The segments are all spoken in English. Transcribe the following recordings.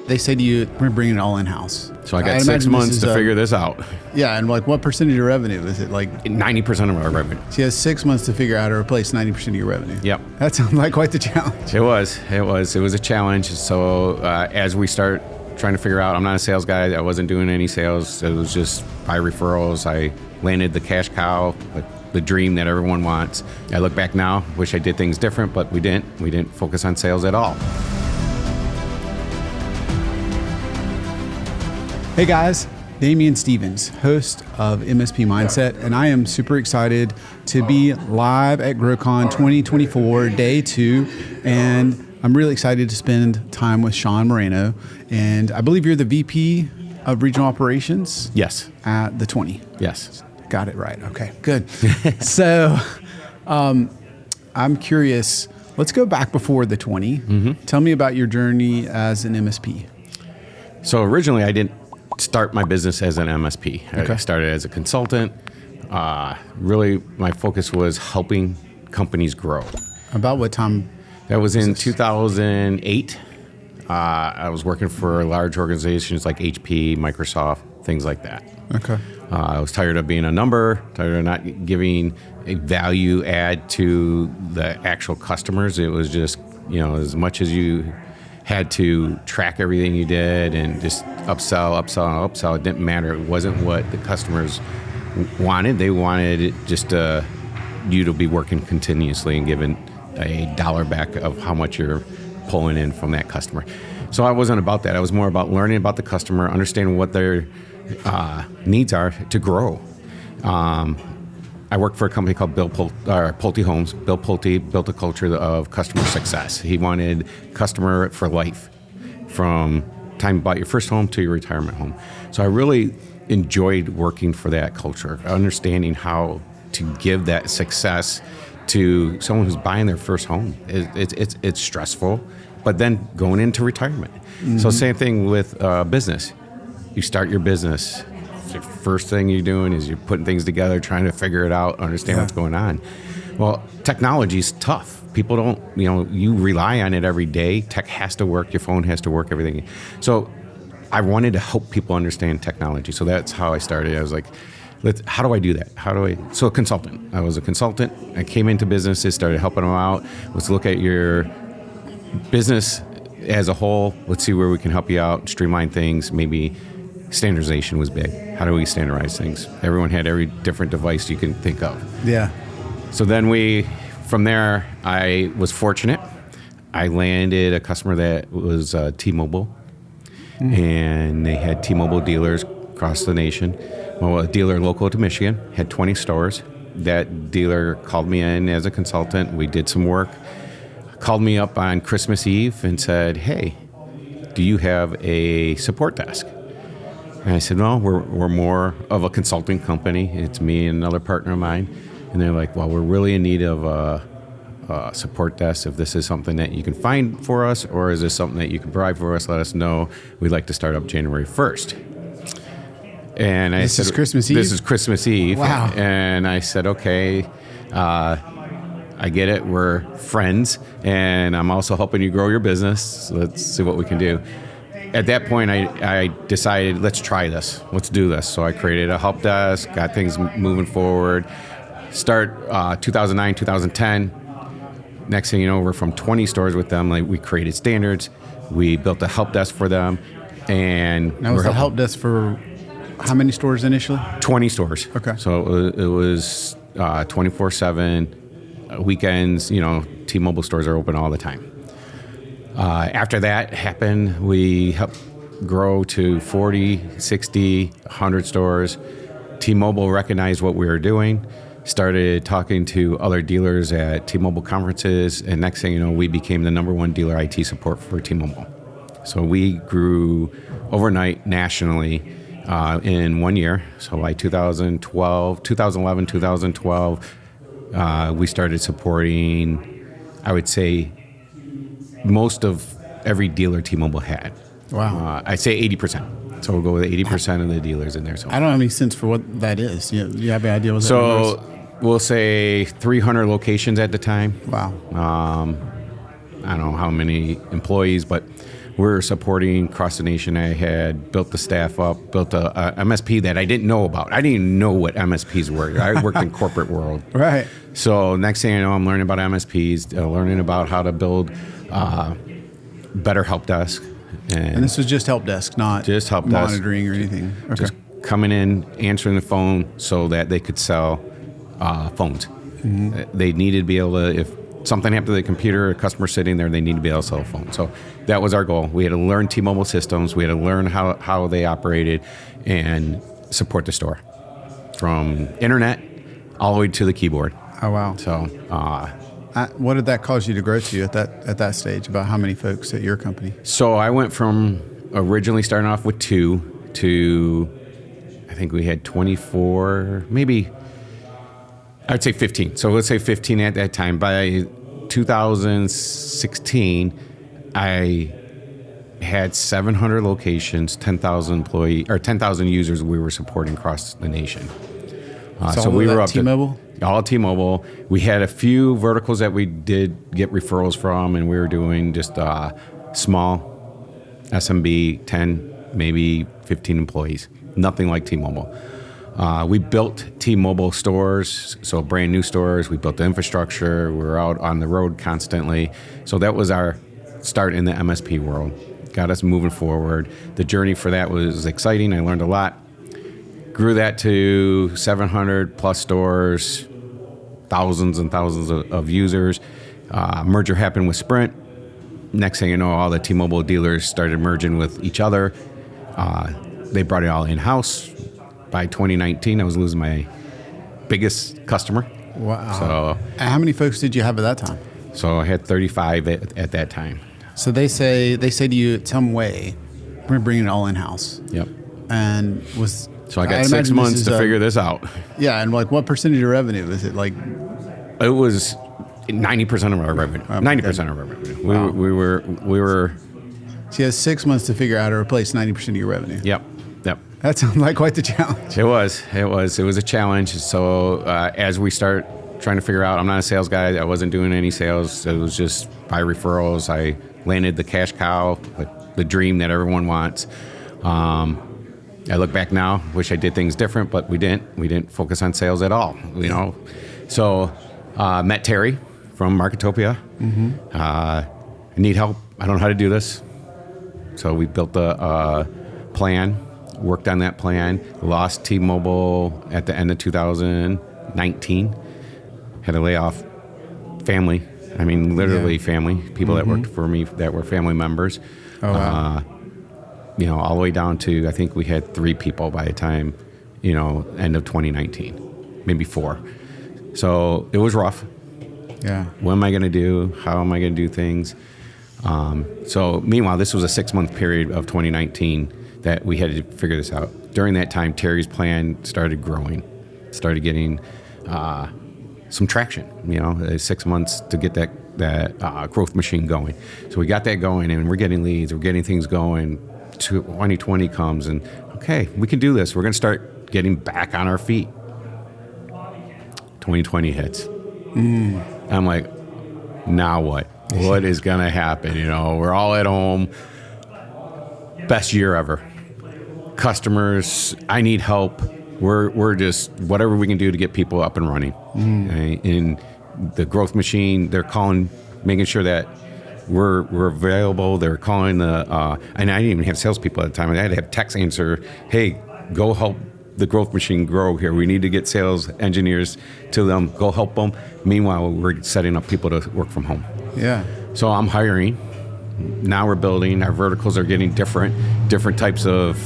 they say to you, we're bringing it all in-house. So I got 6 months to figure this out. Yeah, and like what percentage of revenue is it? Like 90% of our revenue. So you have 6 months to figure out how to replace 90% of your revenue. Yep. That sounds like quite the challenge. It was a challenge. So as we start trying to figure out, I'm not a sales guy. I wasn't doing any sales. It was just by referrals. I landed the cash cow, the dream that everyone wants. I look back now, wish I did things different, but we didn't. We didn't focus on sales at all. Hey guys, Damian Stevens, host of MSP Mindset, and I am super excited to be live at GrowCon 2024, day 2, and I'm really excited to spend time with Seann Moreno, and I believe you're the VP of Regional Operations? Yes. At the 20? Yes. Got it right. Okay, good. So I'm curious, let's go back before the 20. Mm-hmm. Tell me about your journey as an MSP. So originally I didn't start my business as an MSP. Okay. I started as a consultant. Really, my focus was helping companies grow. About what time? That was in 2008. I was working for large organizations like HP, Microsoft, things like that. Okay. I was tired of being a number, tired of not giving a value add to the actual customers. It was just, as much as you had to track everything you did and just upsell. It didn't matter. It wasn't what the customers wanted. They wanted it just you to be working continuously and giving a dollar back of how much you're pulling in from that customer. So I wasn't about that. I was more about learning about the customer, understanding what their needs are to grow. I worked for a company called Pulte Homes. Bill Pulte built a culture of customer success. He wanted customer for life, from time you bought your first home to your retirement home. So I really enjoyed working for that culture, understanding how to give that success to someone who's buying their first home. It's stressful, but then going into retirement. Mm-hmm. So same thing with business. You start your business. The first thing you're doing is you're putting things together, trying to figure it out, understand what's going on. Well, technology's tough. People don't, you rely on it every day. Tech has to work. Your phone has to work, everything. So I wanted to help people understand technology. So that's how I started. I was like, how do I do that? So a consultant. I was a consultant. I came into businesses, started helping them out. Let's look at your business as a whole. Let's see where we can help you out, streamline things. Maybe standardization was big. How do we standardize things? Everyone had every different device you can think of. Yeah. So then from there, I was fortunate. I landed a customer that was T-Mobile, and they had T-Mobile dealers across the nation. Well, a dealer local to Michigan had 20 stores. That dealer called me in as a consultant. We did some work. Called me up on Christmas Eve and said, "Hey, do you have a support desk?" And I said, "No, we're more of a consulting company. It's me and another partner of mine." And they're like, "Well, we're really in need of a support desk. If this is something that you can find for us, or is this something that you can provide for us, let us know. We'd like to start up January 1st. And This is Christmas Eve? This is Christmas Eve. Wow. And I said, okay, I get it. We're friends, and I'm also helping you grow your business. Let's see what we can do. At that point, I decided, let's try this. Let's do this. So I created a help desk, got things moving forward. Start 2009, 2010. Next thing you know, we're from 20 stores with them. Like, we created standards. We built a help desk for them. And now, was the help desk for how many stores initially? 20 stores. Okay. So it was 24/7. Weekends, T-Mobile stores are open all the time. After that happened, we helped grow to 40, 60, 100 stores. T-Mobile recognized what we were doing, started talking to other dealers at T-Mobile conferences, and next thing you know, we became the #1 dealer IT support for T-Mobile. So we grew overnight nationally in 1 year. So by 2011, 2012, we started supporting, I would say, most of every dealer T-Mobile had. Wow. I'd say 80%. So we'll go with 80% of the dealers in there. So I don't have any sense for what that is. You have any idea what that So we'll say 300 locations at the time. Wow. I don't know how many employees, but we're supporting across the nation. I had built the staff up, built a MSP that I didn't know about. I didn't even know what MSPs were. I worked in corporate world. Right. So next thing I know, I'm learning about MSPs, learning about how to build better help desk. And this was just help desk, not just help desk, monitoring or anything. Okay. Just coming in, answering the phone so that they could sell phones. They needed to be able to, if something happened to the computer, a customer sitting there, they need to be able to sell a phone. So that was our goal. We had to learn T-Mobile systems. We had to learn how they operated and support the store from internet all the way to the keyboard. Oh, wow. So what did that cause you to grow to at that stage? About how many folks at your company? So I went from originally starting off with 2 to, I think we had 24, maybe I'd say 15. So let's say 15 at that time. By 2016, I had 700 locations, 10,000 employees or 10,000 users we were supporting across the nation. So we were up T-Mobile? to all T-Mobile. We had a few verticals that we did get referrals from, and we were doing just small SMB, 10, maybe 15 employees. Nothing like T-Mobile. We built T-Mobile stores, so brand new stores. We built the infrastructure. We were out on the road constantly. So that was our start in the MSP world. Got us moving forward. The journey for that was exciting. I learned a lot. Grew that to 700 plus stores, thousands and thousands of users. Merger happened with Sprint. Next thing you know, all the T-Mobile dealers started merging with each other. They brought it all in-house. By 2019, I was losing my biggest customer. Wow. So, and how many folks did you have at that time? So I had 35 at that time. So they say to you some way, we're bringing it all in-house. Yep. And so I got 6 months to figure this out. Yeah, and like what percentage of revenue is it? Like it was 90% of our revenue. 90% of our revenue. Wow. We were. So you had 6 months to figure out how to replace 90% of your revenue. Yep. That sounds like quite the challenge. It was a challenge. So as we start trying to figure out, I'm not a sales guy. I wasn't doing any sales. It was just by referrals. I landed the cash cow, like the dream that everyone wants. I look back now, wish I did things different, but we didn't. We didn't focus on sales at all, you know. So met Terry from Marketopia. I need help. I don't know how to do this. So we built a plan. Worked on that plan, lost T-Mobile at the end of 2019, had to lay off family. I mean, literally family, people that worked for me that were family members. Oh, wow. You know, all the way down to, I think we had 3 people by the time, you know, end of 2019, maybe 4. So it was rough. Yeah. What am I going to do? How am I going to do things? So meanwhile, this was a 6-month period of 2019 that we had to figure this out. During that time, Terry's plan started growing, started getting some traction, you know, 6 months to get that growth machine going. So we got that going, and we're getting leads, we're getting things going. 2020 comes, and okay, we can do this. We're going to start getting back on our feet. 2020 hits. I'm like, now what? What is going to happen? You know, we're all at home. Best year ever. Customers, I need help. We're just whatever we can do to get people up and running. Okay? In the growth machine, they're calling, making sure that we're available. They're calling and I didn't even have salespeople at the time. I had to have techs answer, hey, go help the growth machine grow here. We need to get sales engineers to them. Go help them. Meanwhile, we're setting up people to work from home. Yeah. So I'm hiring. Now we're building. Our verticals are getting different types of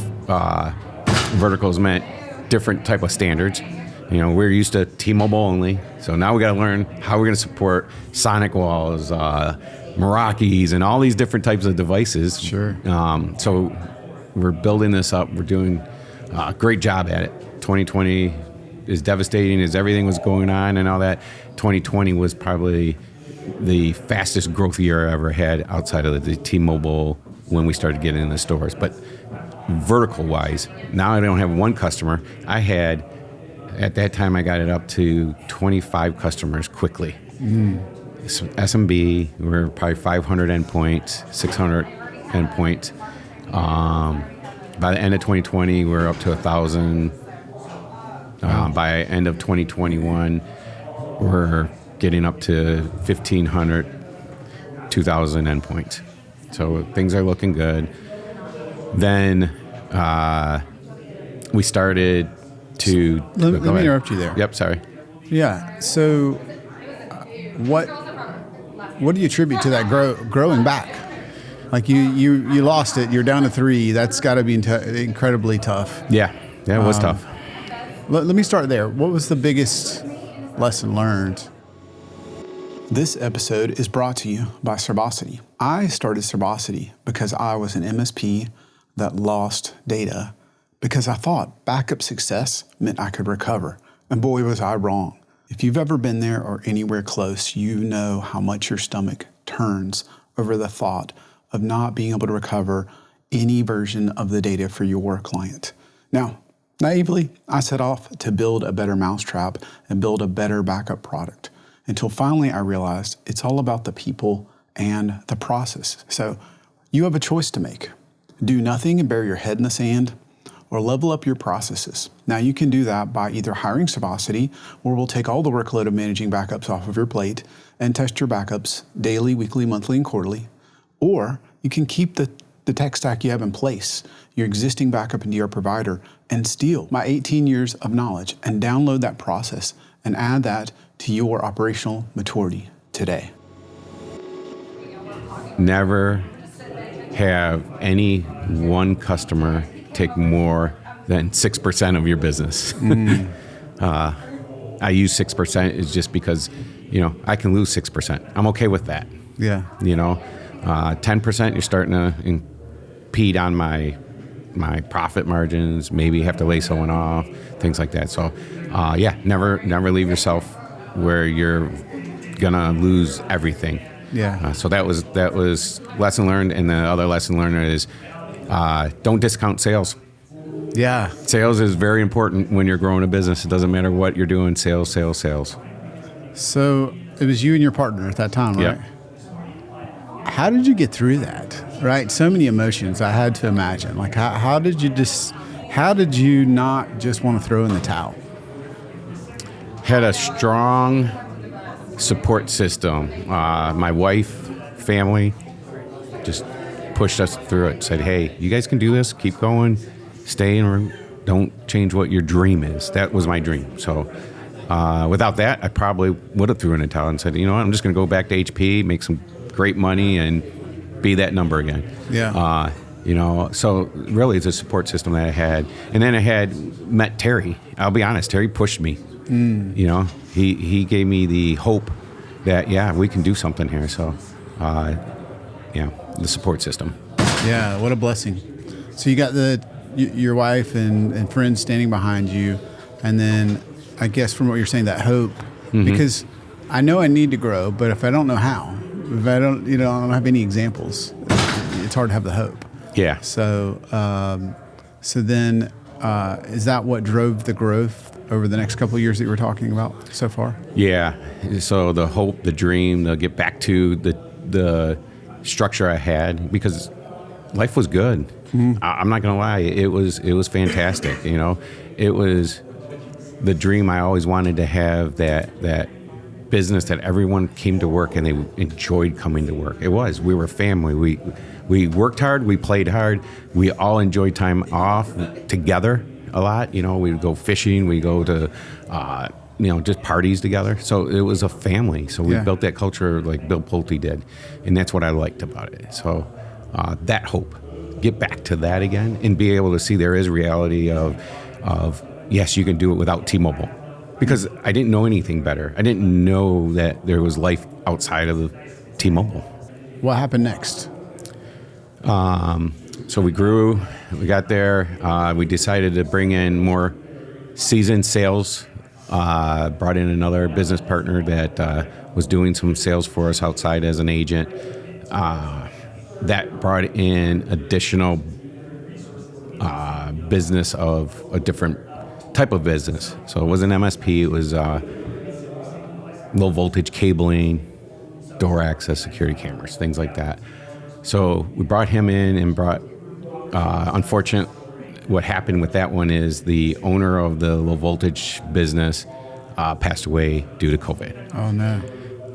verticals meant different type of standards. You know, we're used to T-Mobile only, so now we got to learn how we're going to support Sonic Walls, Meraki's, and all these different types of devices. Sure. So we're building this up. We're doing a great job at it. 2020 is devastating as everything was going on and all that. 2020 was probably the fastest growth year I ever had outside of the T-Mobile when we started getting in the stores. But vertical-wise, now I don't have one customer. I had, at that time, I got it up to 25 customers quickly. SMB, we're probably 500 endpoints, 600 endpoints. By the end of 2020, we're up to 1,000. By end of 2021, we're getting up to 1,500, 2,000 endpoints. So things are looking good. Then we started to... Let me interrupt you there. Yep, sorry. Yeah. So what do you attribute to that growing back? Like you lost it. You're down to 3. That's got to be incredibly tough. Yeah, it was tough. Let me start there. What was the biggest lesson learned? This episode is brought to you by Serbosity. I started Serbosity because I was an MSP that lost data because I thought backup success meant I could recover. And boy, was I wrong. If you've ever been there or anywhere close, you know how much your stomach turns over the thought of not being able to recover any version of the data for your client. Now, naively, I set off to build a better mousetrap and build a better backup product until finally I realized it's all about the people and the process. So you have a choice to make. Do nothing and bury your head in the sand, or level up your processes. Now you can do that by either hiring Serbosity, where we'll take all the workload of managing backups off of your plate and test your backups daily, weekly, monthly, and quarterly. Or you can keep the tech stack you have in place, your existing backup and DR provider, and steal my 18 years of knowledge and download that process and add that to your operational maturity today. Never have any one customer take more than 6% of your business. I use 6% is just because, I can lose 6%. I'm okay with that. Yeah. 10%, you're starting to impede on my profit margins, maybe have to lay someone off, things like that. So, never leave yourself where you're gonna lose everything. Yeah. So that was lesson learned, and the other lesson learned is don't discount sales. Yeah. Sales is very important when you're growing a business. It doesn't matter what you're doing. Sales. So it was you and your partner at that time, right? Yep. How did you get through that? Right. So many emotions. I had to imagine. Like, how did you not just want to throw in the towel? Had a strong support system. My wife, family, just pushed us through it. Said, "Hey, you guys can do this. Keep going. Stay in. Don't change what your dream is." That was my dream. So, without that, I probably would have threw in a towel and said, "You know what? I'm just going to go back to HP, make some great money, and be that number again." Yeah. So really, it's a support system that I had, and then I had met Terry. I'll be honest, Terry pushed me. He gave me the hope that we can do something here. So, the support system. Yeah, what a blessing. So you got your wife and friends standing behind you, and then I guess from what you're saying, that hope, because I know I need to grow, but if I don't know how, if I don't, I don't have any examples, it's hard to have the hope. Yeah. So, then is that what drove the growth over the next couple of years that you were talking about so far? Yeah. So the hope, the dream, to get back to the structure I had, because life was good. I'm not gonna lie, it was fantastic. It was the dream I always wanted to have, that business that everyone came to work and they enjoyed coming to work. We were family. We worked hard, we played hard, we all enjoyed time off together a lot. We would go fishing, we go to just parties together. So it was a family. So we built that culture like Bill Pulte did, and that's what I liked about it. So that hope, get back to that again and be able to see there is reality of yes, you can do it without T-Mobile. Because I didn't know anything better. I didn't know that there was life outside of T-Mobile. What happened next? So we grew, we got there, we decided to bring in more seasoned sales, brought in another business partner that was doing some sales for us outside as an agent. That brought in additional business of a different type of business. So it wasn't MSP, it was low voltage cabling, door access security cameras, things like that. So we brought him in and brought, unfortunate, what happened with that one is the owner of the low voltage business passed away due to COVID. Oh, no.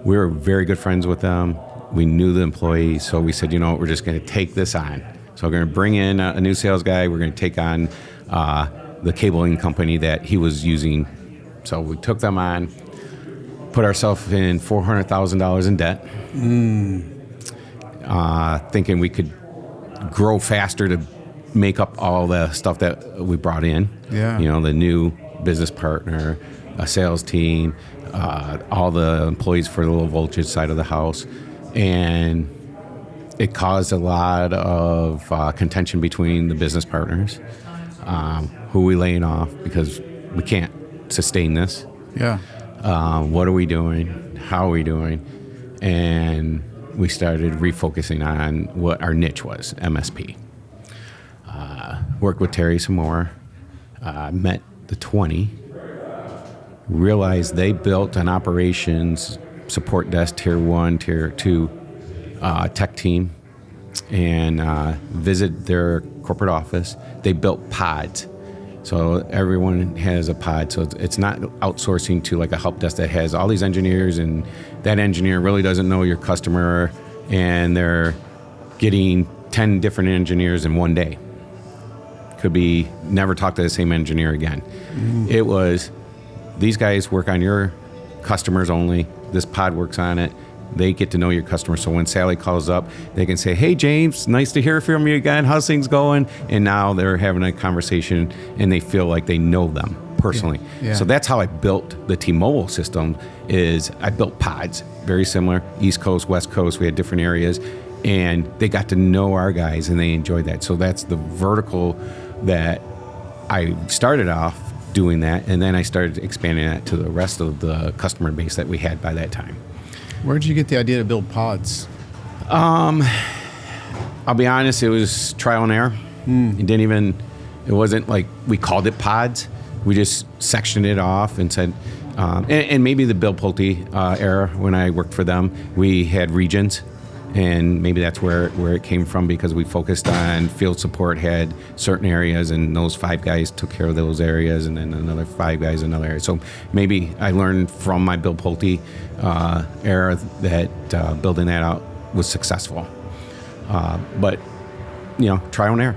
We were very good friends with them. We knew the employees, so we said, you know what, we're just going to take this on. So we're going to bring in a new sales guy. We're going to take on the cabling company that he was using. So we took them on, put ourselves in $400,000 in debt, thinking we could grow faster to make up all the stuff that we brought in. Yeah. You know, the new business partner, a sales team, all the employees for the low voltage side of the house. And it caused a lot of contention between the business partners. Who are we laying off because we can't sustain this? Yeah. What are we doing? How are we doing? And we started refocusing on what our niche was, MSP. Worked with Terry some more. Met the 20. Realized they built an operations support desk, tier 1, tier 2 tech team, and visit their corporate office. They built pods. So everyone has a pod. So it's not outsourcing to like a help desk that has all these engineers, and that engineer really doesn't know your customer, and they're getting 10 different engineers in one day. Could be never talk to the same engineer again. It was, these guys work on your customers only. This pod works on it. They get to know your customer. So when Sally calls up, they can say, hey, James, nice to hear from you again. How's things going? And now they're having a conversation and they feel like they know them personally. Yeah. So that's how I built the T-Mobile system. Is I built pods, very similar, East Coast, West Coast. We had different areas, and they got to know our guys and they enjoyed that. So that's the vertical that I started off doing that. And then I started expanding that to the rest of the customer base that we had by that time. Where did you get the idea to build pods? I'll be honest, it was trial and error. It wasn't like we called it pods. We just sectioned it off and said, and maybe the Bill Pulte era when I worked for them, we had regions, and maybe that's where it came from, because we focused on field support, had certain areas, and those 5 guys took care of those areas, and then another 5 guys another area. So maybe I learned from my Bill Pulte era that building that out was successful. But you know, trial and error.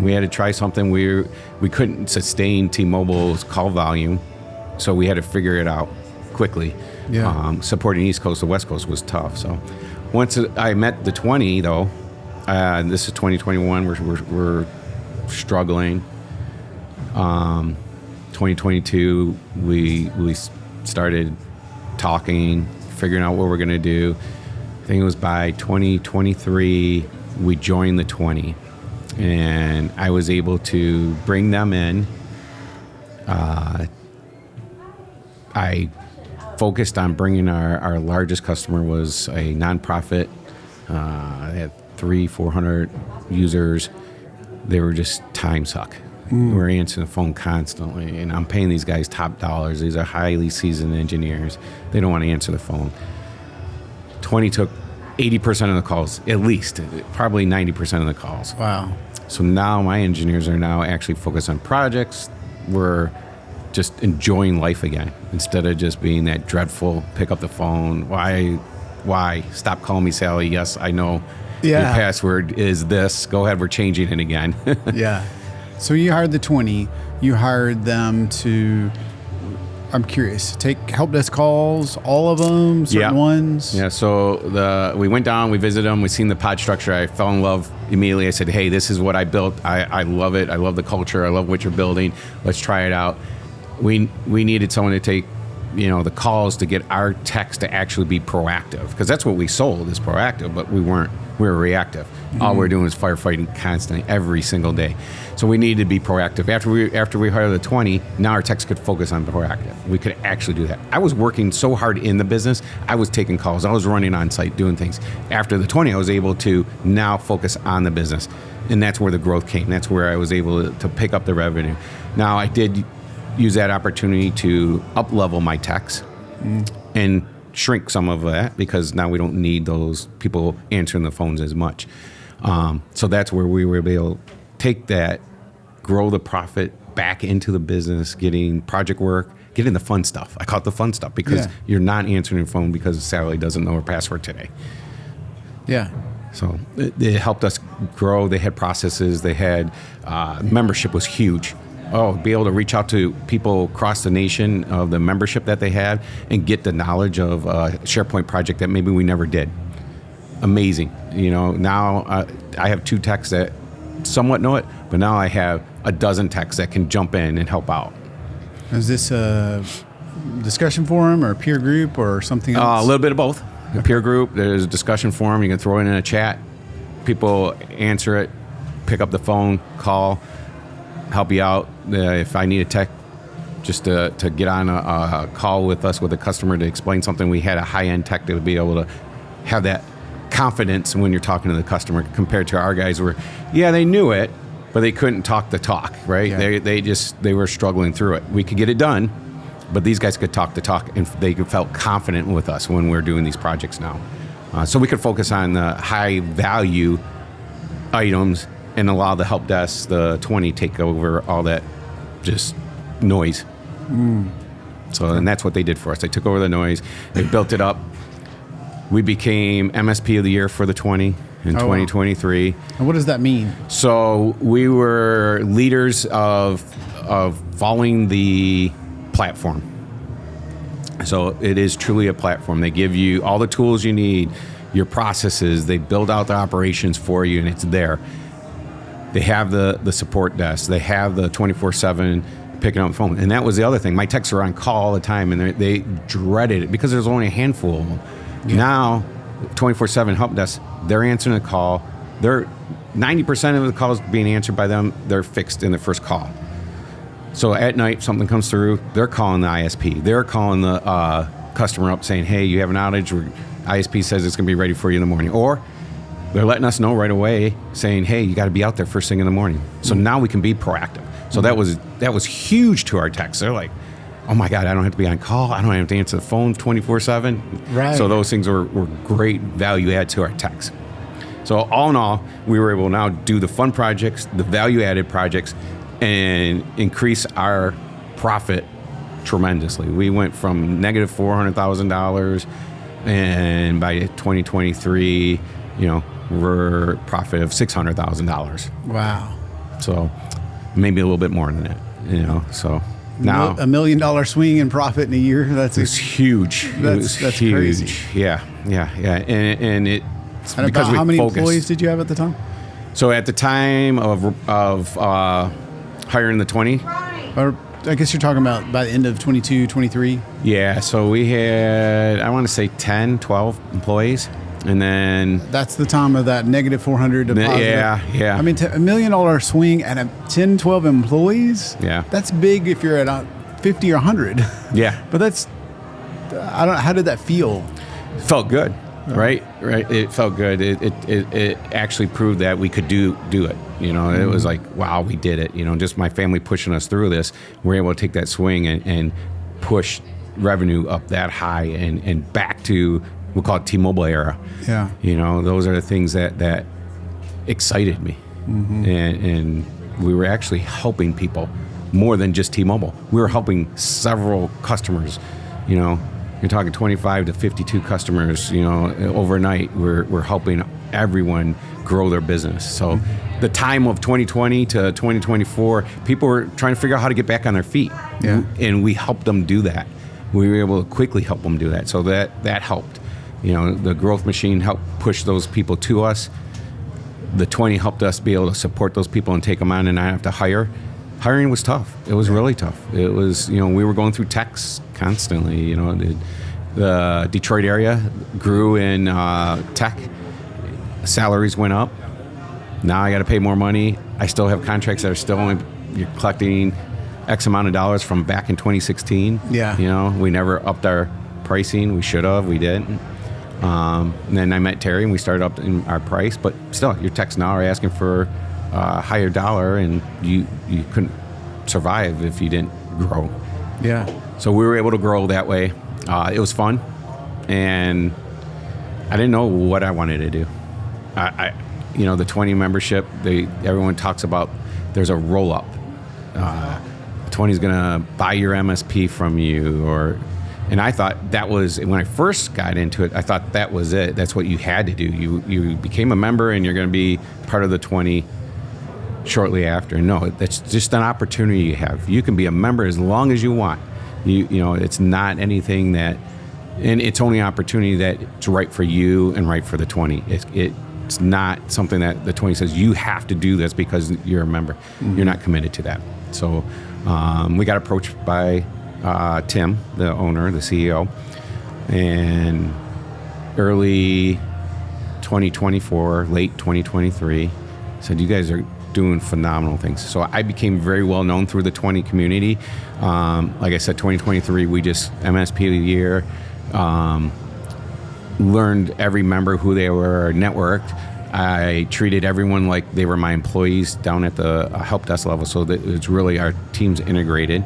We had to try something. We couldn't sustain T-Mobile's call volume, so we had to figure it out quickly. Yeah. Supporting East Coast to West Coast was tough. So once I met the 20, though, this is 2021. We're struggling. 2022, we started talking, figuring out what we're going to do. I think it was by 2023 we joined the 20, and I was able to bring them in. I focused on bringing our largest customer was a nonprofit. They had 300-400 users. They were just time suck. We were answering the phone constantly, and I'm paying these guys top dollars. These are highly seasoned engineers. They don't want to answer the phone. 20 took 80% of the calls, at least, probably 90% of the calls. Wow. So now my engineers are now actually focused on projects. We're just enjoying life again, instead of just being that dreadful, pick up the phone. Why? Stop calling me, Sally. Yes, I know your password is this. Go ahead, we're changing it again. Yeah. So you hired the 20. You hired them to, I'm curious, take help desk calls, all of them, certain ones? Yeah, so we went down, we visited them, we seen the pod structure. I fell in love immediately. I said, hey, this is what I built. I love it. I love the culture. I love what you're building. Let's try it out. We needed someone to take, the calls to get our techs to actually be proactive, because that's what we sold, is proactive, but we weren't. We were reactive. All we're doing is firefighting constantly every single day. So we needed to be proactive. After we hired the 20, now our techs could focus on proactive. We could actually do that. I was working so hard in the business. I was taking calls. I was running on site, doing things. After the 20, I was able to now focus on the business. And that's where the growth came. That's where I was able to pick up the revenue. Now, I did use that opportunity to up-level my techs and shrink some of that because now we don't need those people answering the phones as much. So that's where we were able to take that, grow the profit back into the business, getting project work, getting the fun stuff. I call it the fun stuff because you're not answering the phone because Sally doesn't know her password today. Yeah. So it helped us grow. They had processes. They had membership was huge. Be able to reach out to people across the nation of the membership that they had and get the knowledge of a SharePoint project that maybe we never did. Amazing. Now I have 2 techs that somewhat know it, but now I have a dozen techs that can jump in and help out. Is this a discussion forum or a peer group or something else? A little bit of both. A peer group, there's a discussion forum. You can throw it in a chat. People answer it, pick up the phone, call, help you out. If I need a tech just to get on a call with us with a customer to explain something, we had a high-end tech that would be able to have that confidence when you're talking to the customer compared to our guys where, they knew it, but they couldn't talk the talk, right? Yeah. They were struggling through it. We could get it done, but these guys could talk the talk, and they felt confident with us when we're doing these projects now. So we could focus on the high value items and allow the help desk, the 20, take over all that just noise. So, and that's what they did for us. They took over the noise. They built it up. We became MSP of the year for the 20 in 2023. And what does that mean? So we were leaders of following the platform. So it is truly a platform. They give you all the tools you need, your processes. They build out the operations for you, and it's there. They have the support desk. They have the 24/7 picking up the phone. And that was the other thing. My techs are on call all the time, and they dreaded it because there's only a handful of them. Yeah. Now, 24/7 help desk, they're answering a call. They're 90% of the calls being answered by them, they're fixed in the first call. So at night, something comes through, they're calling the ISP. They're calling the customer up saying, hey, you have an outage. ISP says it's going to be ready for you in the morning. Or they're letting us know right away saying, hey, you got to be out there first thing in the morning. So now we can be proactive. So that was huge to our techs. They're like, oh my God, I don't have to be on call. I don't have to answer the phone 24/7. Right. So those things were great value add to our techs. So all in all, we were able to now do the fun projects, the value added projects, and increase our profit tremendously. We went from negative $400,000, and by 2023, we're profit of $600,000. Wow. So maybe a little bit more than that, so now $1 million swing in profit in a year. That's huge. That's huge. crazy. Yeah. And it. And about how many employees did you have at the time? So at the time of hiring the 20, or I guess you're talking about by the end of 22, 23. Yeah. So we had, I want to say 10, 12 employees. And then that's the time of that negative 400 to positive. Yeah. I mean, $1 million swing at 10, 12 employees. Yeah. That's big if you're at 50 or 100. Yeah. But that's, I don't know, how did that feel? It felt good, right? It felt good. It actually proved that we could do it. It was like, wow, we did it. Just my family pushing us through this. We're able to take that swing and push revenue up that high and back to, we'll call it T-Mobile era. Yeah. Those are the things that excited me. Mm-hmm. And we were actually helping people more than just T-Mobile. We were helping several customers. You're talking 25 to 52 customers, overnight. We're helping everyone grow their business. So the time of 2020 to 2024, people were trying to figure out how to get back on their feet. Yeah. And we helped them do that. We were able to quickly help them do that. So that helped. The growth machine helped push those people to us. The 20 helped us be able to support those people and take them on and not have to hire. Hiring was tough. It was really tough. It was, we were going through techs constantly. The Detroit area grew in tech. Salaries went up. Now I got to pay more money. I still have contracts that are still only, you're collecting X amount of dollars from back in 2016. Yeah. We never upped our pricing. We should have. We didn't. And then I met Terry and we started up in our price, but still your techs now are asking for a higher dollar, and you couldn't survive if you didn't grow. Yeah. So we were able to grow that way. It was fun, and I didn't know what I wanted to do. The 20 membership, everyone talks about there's a roll up. 20 is going to buy your MSP from you, and I thought that was, when I first got into it, I thought that was it. That's what you had to do. You became a member and you're going to be part of the 20 shortly after. No, that's just an opportunity you have. You can be a member as long as you want. It's not anything that, and it's only an opportunity that's right for you and right for the 20. It's not something that the 20 says you have to do this because you're a member. Mm-hmm. You're not committed to that. So we got approached by Tim, the owner, the CEO, and early 2024, late 2023, said, you guys are doing phenomenal things. So I became very well known through the 20 community. Like I said, 2023, we just MSP of the year, learned every member who they were, networked. I treated everyone like they were my employees down at the help desk level, so that it's really our team's integrated.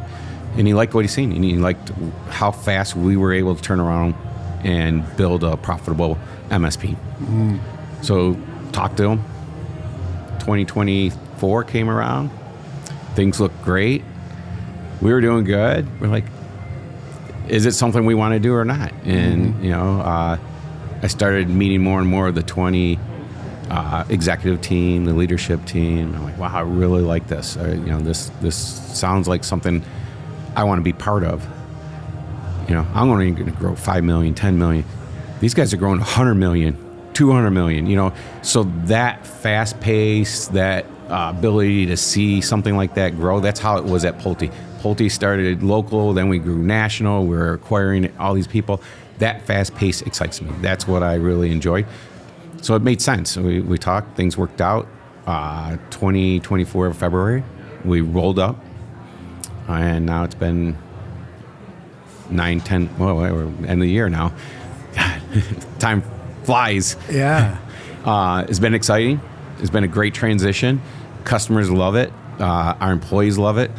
And he liked what he's seen, and he liked how fast we were able to turn around and build a profitable MSP. Mm. So talked to him. 2024 came around. Things looked great. We were doing good. We're like, is it something we want to do or not? And, I started meeting more and more of the 20 executive team, the leadership team. I'm like, wow, I really like this. This sounds like something I want to be part of. I'm only going to grow 5 million, 10 million. These guys are growing 100 million, 200 million, So that fast pace, that ability to see something like that grow, that's how it was at Pulte. Pulte started local, then we grew national. We were acquiring all these people. That fast pace excites me. That's what I really enjoy. So it made sense. We talked, things worked out. 2024 February, we rolled up, and now it's been 9, 10, we're end of the year now. God, time flies. Yeah. It's been exciting. It's been a great transition. Customers love it. Our employees love it.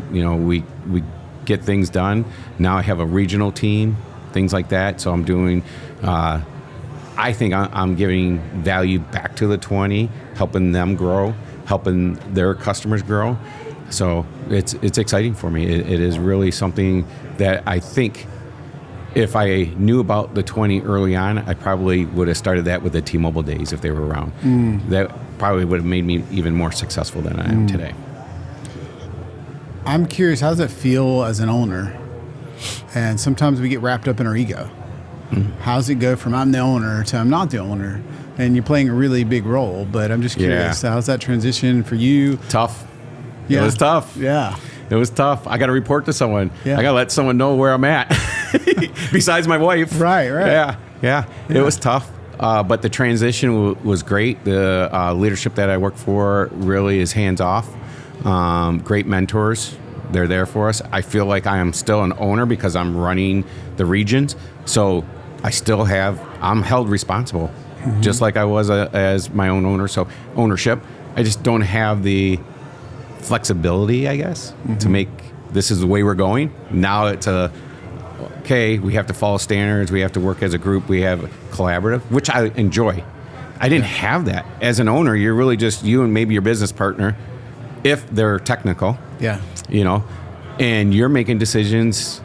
We get things done. Now I have a regional team, things like that. So I'm doing, I think I'm giving value back to the 20, helping them grow, helping their customers grow. So it's exciting for me. It is really something that I think if I knew about the 20 early on, I probably would have started that with the T-Mobile days if they were around. That probably would have made me even more successful than I am today. I'm curious, how does it feel as an owner? And sometimes we get wrapped up in our ego. How does it go from I'm the owner to I'm not the owner? And you're playing a really big role, but I'm just curious, how's that transition for you? Tough. Yeah. It was tough. Yeah. It was tough. I got to report to someone. Yeah. I got to let someone know where I'm at, besides my wife. Right. Yeah. It was tough, but the transition was great. The leadership that I work for really is hands off. Great mentors. They're there for us. I feel like I am still an owner because I'm running the regions. So I'm held responsible, just like I was as my own owner. So ownership, I just don't have the flexibility, I guess, to make this is the way we're going. Now it's okay, we have to follow standards, we have to work as a group, we have collaborative, which I enjoy. I didn't have that. As an owner, you're really just you and maybe your business partner, if they're technical, and you're making decisions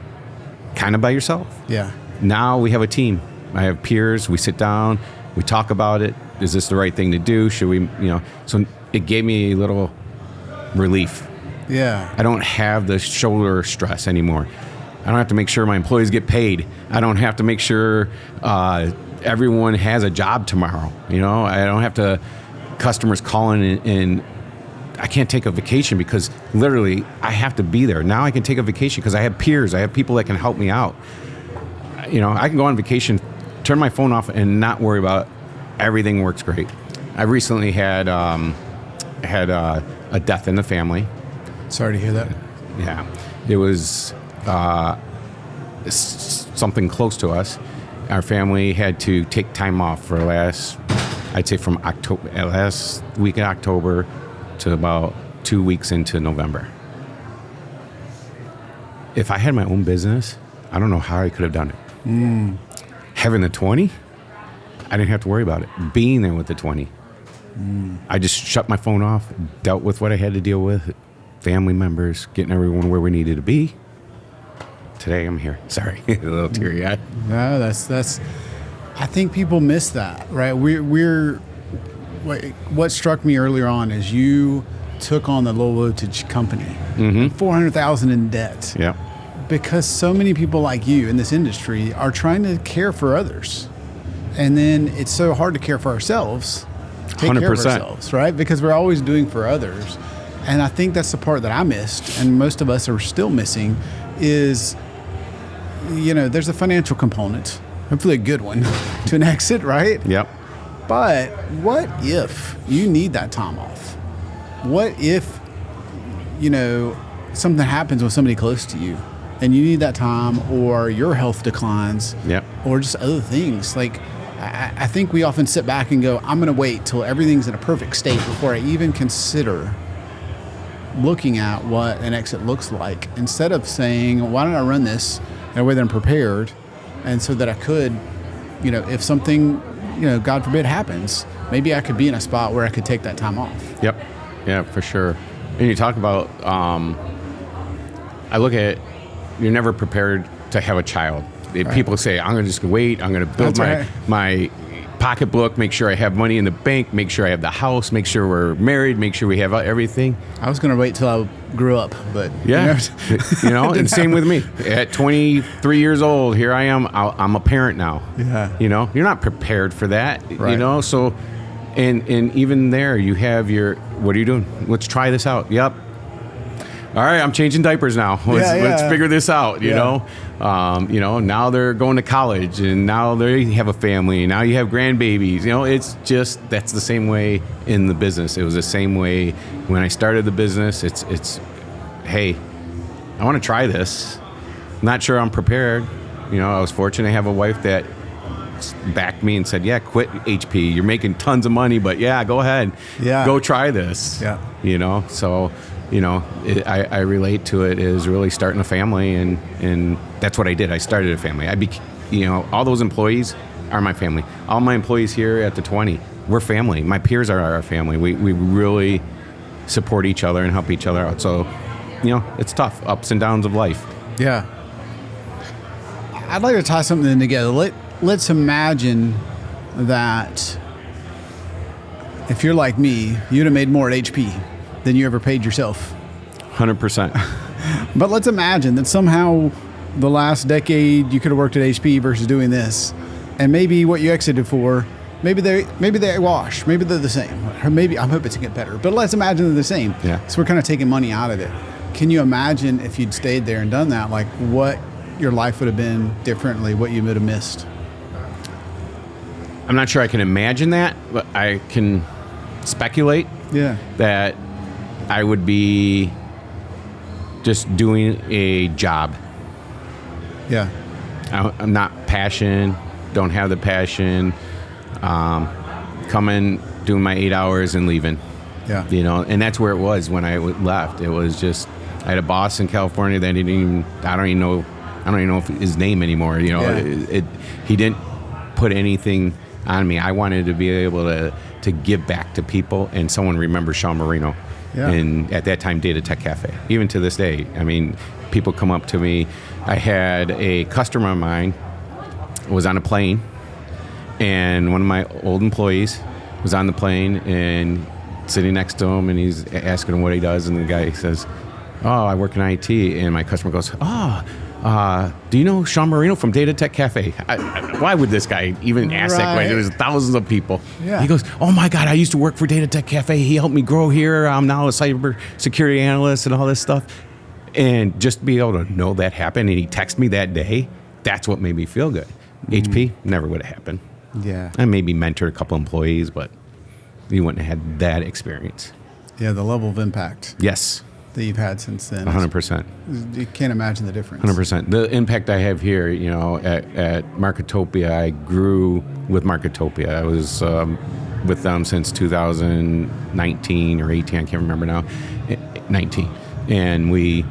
kind of by yourself. Yeah. Now we have a team. I have peers, we sit down, we talk about it. Is this the right thing to do? Should we, so it gave me a little relief. Yeah. I don't have the shoulder stress anymore. I don't have to make sure my employees get paid. I don't have to make sure everyone has a job tomorrow. I don't have to customers calling and I can't take a vacation because literally I have to be there. Now I can take a vacation because I have peers. I have people that can help me out. I can go on vacation, turn my phone off and not worry about it. Everything works great. I recently had a death in the family. Sorry to hear that. Yeah. It was something close to us. Our family had to take time off for I'd say from last week in October to about 2 weeks into November. If I had my own business, I don't know how I could have done it. having the 20, I didn't have to worry about it. Being there with the 20. I just shut my phone off, dealt with what I had to deal with, family members, getting everyone where we needed to be. Today I'm here. Sorry, a little teary-eyed. No, that's. I think people miss that, right? What struck me earlier on is you took on the low voltage company, $400,000 in debt. Yeah. Because so many people like you in this industry are trying to care for others, and then it's so hard to care for ourselves. Take 100%. care of ourselves, right? Because we're always doing for others. And I think that's the part that I missed, and most of us are still missing, is, there's a financial component, hopefully a good one, to an exit, right? Yep. But what if you need that time off? What if, something happens with somebody close to you and you need that time, or your health declines, Yep. or just other things? Like, I think we often sit back and go, I'm going to wait till everything's in a perfect state before I even consider looking at what an exit looks like, instead of saying, why don't I run this in a way that I'm prepared, and so that I could, if something, God forbid, happens, maybe I could be in a spot where I could take that time off. Yep. Yeah, for sure. And you talk about, I look at, you're never prepared to have a child. Right. People say, I'm going to just wait. I'm going to build my pocketbook, make sure I have money in the bank, make sure I have the house, make sure we're married, make sure we have everything. I was going to wait till I grew up, but yeah, and same with me. At 23 years old, here I am. I'm a parent now. Yeah. You're not prepared for that. Right. So, and even there, you have what are you doing? Let's try this out. Yep. All right, I'm changing diapers now. Let's figure this out. You know, now they're going to college, and now they have a family. Now you have grandbabies. It's just, that's the same way in the business. It was the same way when I started the business. It's hey, I want to try this. Not sure I'm prepared. I was fortunate to have a wife that backed me and said, yeah, quit HP. You're making tons of money, but yeah, go ahead. Yeah. Go try this. Yeah. So, I relate to it as really starting a family, and that's what I did. I started a family. All those employees are my family. All my employees here at the 20, we're family. My peers are our family. We really support each other and help each other out. So, it's tough, ups and downs of life. Yeah. I'd like to tie something together. Let's imagine that if you're like me, you'd have made more at HP than you ever paid yourself. 100%. But let's imagine that somehow the last decade you could have worked at HP versus doing this, and maybe what you exited for, maybe they wash, maybe they're the same, or maybe I'm hoping to get better. But let's imagine they're the same. Yeah. So we're kind of taking money out of it. Can you imagine if you'd stayed there and done that, like what your life would have been differently, what you would have missed? I'm not sure I can imagine that, but I can speculate that I would be just doing a job. Yeah. I'm not passionate, don't have the passion, coming, doing my 8 hours and leaving. Yeah. And that's where it was when I left. It was just, I had a boss in California that I don't even know his name anymore. He didn't put anything on me. I wanted to be able to give back to people, and someone remembers Seann Moreno. Yeah. And at that time, Data Tech Cafe. Even to this day, people come up to me. I had a customer of mine was on a plane, and one of my old employees was on the plane and sitting next to him, and he's asking him what he does, and the guy says, "Oh, I work in IT," and my customer goes, do you know Seann Moreno from Data Tech Cafe? Why would this guy even ask that question? There's thousands of people. Yeah. He goes, oh my God, I used to work for Data Tech Cafe. He helped me grow here. I'm now a cyber security analyst and all this stuff. And just be able to know that happened, and he texted me that day, that's what made me feel good. HP, never would have happened. Yeah. I maybe mentored a couple employees, but you wouldn't have had that experience. Yeah, the level of impact. Yes. That you've had since then. 100%. You can't imagine the difference. 100%. The impact I have here, at Marketopia, I grew with Marketopia. I was with them since 2019 or 18, I can't remember now, 19. And we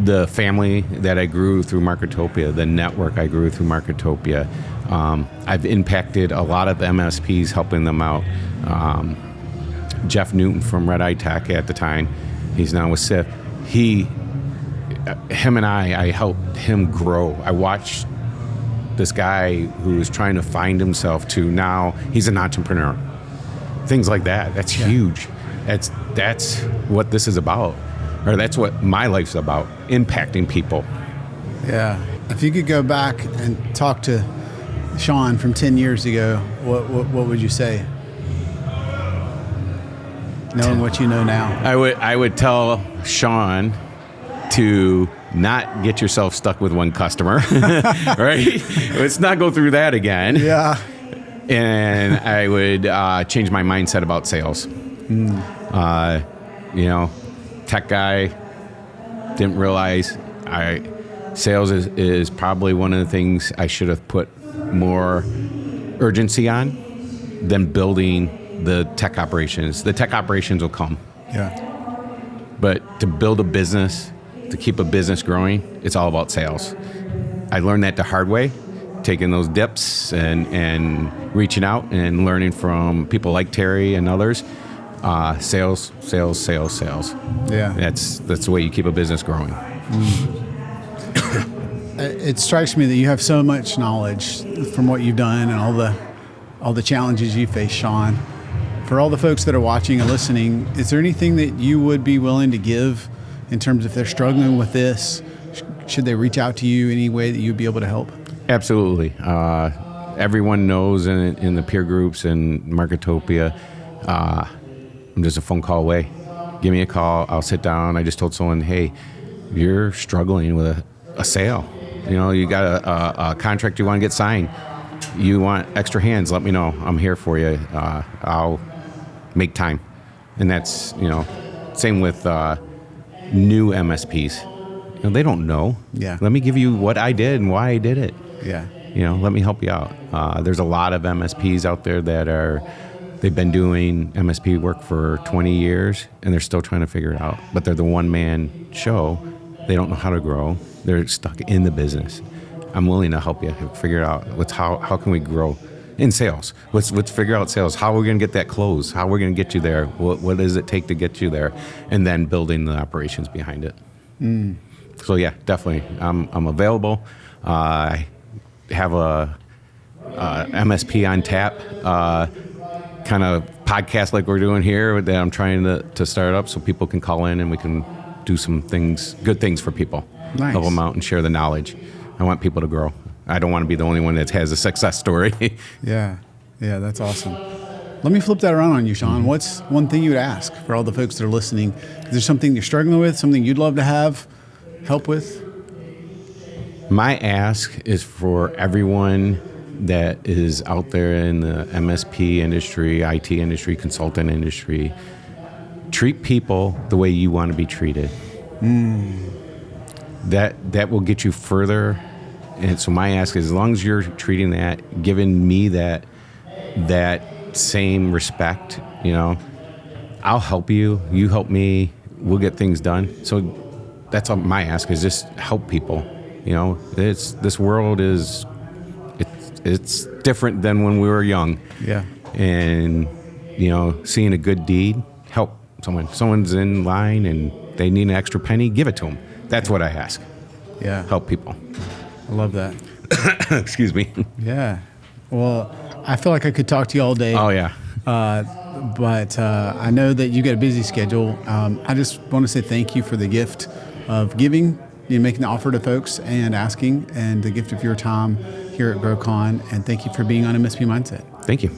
the family that I grew through Marketopia, the network I grew through Marketopia. I've impacted a lot of MSPs, helping them out. Jeff Newton from Red Eye Tech at the time, he's now with SIF. Him and I helped him grow. I watched this guy who was trying to find himself to now he's an entrepreneur. Things like that. That's huge. That's what this is about. Or that's what my life's about, impacting people. Yeah. If you could go back and talk to Seann from 10 years ago, what would you say? Knowing what you know now. I would tell Seann to not get yourself stuck with one customer, right? Let's not go through that again. Yeah. And I would change my mindset about sales. Tech guy, didn't realize sales is probably one of the things I should have put more urgency on than building the tech operations. The tech operations will come. Yeah. But to build a business, to keep a business growing, it's all about sales. I learned that the hard way, taking those dips and reaching out and learning from people like Terry and others. Sales. Yeah. That's the way you keep a business growing. It strikes me that you have so much knowledge from what you've done and all the challenges you face, Seann. For all the folks that are watching and listening, is there anything that you would be willing to give in terms of if they're struggling with this? Should they reach out to you any way that you'd be able to help? Absolutely. Everyone knows in the peer groups and Marketopia, I'm just a phone call away. Give me a call. I'll sit down. I just told someone, hey, you're struggling with a sale. You got a contract you want to get signed. You want extra hands, let me know. I'm here for you. I'll make time. And that's, same with new MSPs. They don't know. Yeah. Let me give you what I did and why I did it. Yeah. Let me help you out. There's a lot of MSPs out there that they've been doing MSP work for 20 years and they're still trying to figure it out. But they're the one-man show. They don't know how to grow. They're stuck in the business. I'm willing to help you figure out how can we grow in sales. Let's figure out sales. How are we going to get that close? How are we going to get you there? What does it take to get you there? And then building the operations behind it. So yeah, definitely. I'm available. I have a MSP on tap kind of podcast like we're doing here that I'm trying to start up so people can call in and we can do some good things for people. Nice. Help them out and share the knowledge. I want people to grow. I don't want to be the only one that has a success story. Yeah, that's awesome. Let me flip that around on you, Seann. What's one thing you would ask for all the folks that are listening? Is there something you're struggling with, something you'd love to have help with? My ask is for everyone that is out there in the MSP industry, IT industry, consultant industry, treat people the way you want to be treated. That will get you further. And so my ask is, as long as you're treating that, giving me that same respect, I'll help you, you help me, we'll get things done. So that's all my ask, is just help people. This world is, it's different than when we were young. Yeah. And, seeing a good deed, help someone. Someone's in line and they need an extra penny, give it to them. That's what I ask. Yeah. Help people. I love that. Excuse me. Yeah. Well, I feel like I could talk to you all day. Oh, yeah. But I know that you got a busy schedule. I just want to say thank you for the gift of giving, making the offer to folks and asking, and the gift of your time here at GrowCon. And thank you for being on MSP Mindset. Thank you.